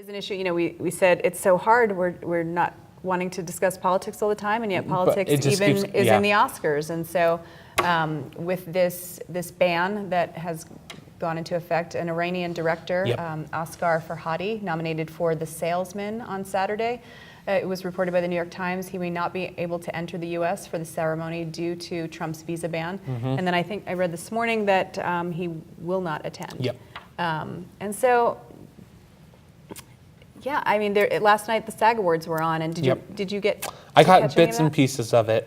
Is an issue. You know, we said it's so hard. We're not wanting to discuss politics all the time, and yet politics even is in the Oscars. And so, with this ban that has gone into effect, an Iranian director, Oscar Farhadi, nominated for The Salesman on Saturday. It was reported by the New York Times he may not be able to enter the U.S. for the ceremony due to Trump's visa ban. And then I think I read this morning that he will not attend. And so. Yeah, I mean, last night the SAG Awards were on, and did you get? I caught bits and pieces of it.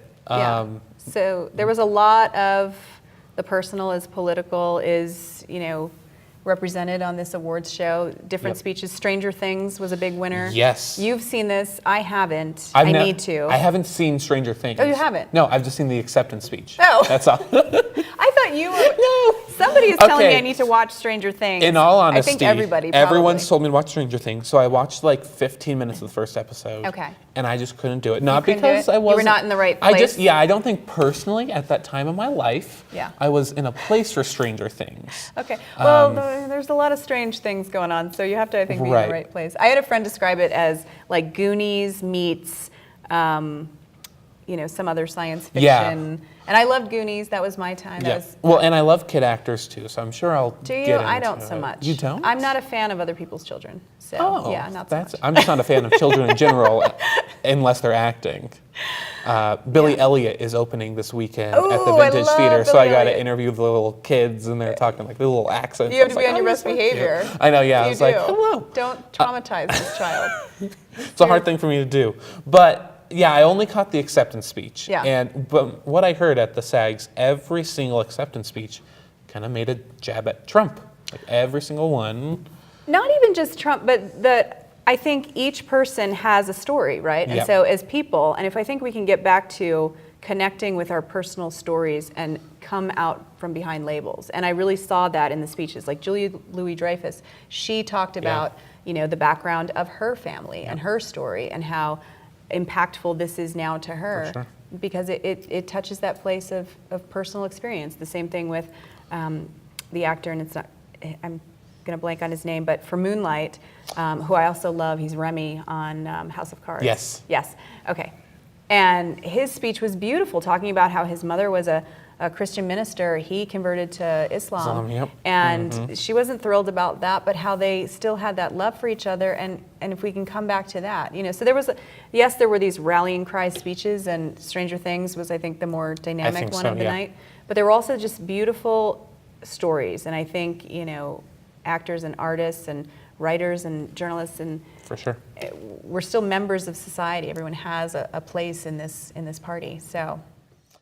So there was a lot of the personal is political is represented on this awards show. Different speeches. Stranger Things was a big winner. Yes. You've seen this. I haven't. I need to. I haven't seen Stranger Things. Oh, you haven't? No, I've just seen the acceptance speech. Oh. That's all. I thought you were. No. Somebody is telling me I need to watch Stranger Things. In all honesty, I think everybody probably. Everyone's told me to watch Stranger Things, so I watched like 15 minutes of the first episode. Okay. And I just couldn't do it. Not because I wasn't. You were not in the right place. I don't think personally at that time in my life, I was in a place for Stranger Things. Okay. Well, there's a lot of strange things going on, so you have to, I think, be in the right place. I had a friend describe it as like Goonies meets, some other science fiction. And I loved Goonies. That was my time. And I love kid actors too, so I'm sure I'll get into it. I don't so much. You don't? I'm not a fan of other people's children. So, not so much. I'm just not a fan of children in general, unless they're acting. Billy Elliot is opening this weekend at the Vintage Theater, so I got to interview the little kids, and they're talking like the little accents. You have to be on your best behavior. I know, I was like, hello. Don't traumatize this child. It's a hard thing for me to do. But I only caught the acceptance speech. But what I heard at the SAGs, every single acceptance speech kind of made a jab at Trump. Like every single one. Not even just Trump, but I think each person has a story, right? And so as people, and if I think we can get back to connecting with our personal stories and come out from behind labels. And I really saw that in the speeches. Like Julia Louis-Dreyfus, she talked about, the background of her family and her story and how impactful this is now to her, because it touches that place of personal experience. The same thing with the actor, and it's not, I'm going to blank on his name, but for Moonlight, who I also love, he's Remy on House of Cards. Yes. Okay. And his speech was beautiful, talking about how his mother was a Christian minister. He converted to Islam. And she wasn't thrilled about that, but how they still had that love for each other. And if we can come back to that, so there was, there were these rallying cry speeches, and Stranger Things was, I think, the more dynamic one of the night. But there were also just beautiful stories. And I think, actors and artists and writers and journalists and we're still members of society. Everyone has a place in this party. So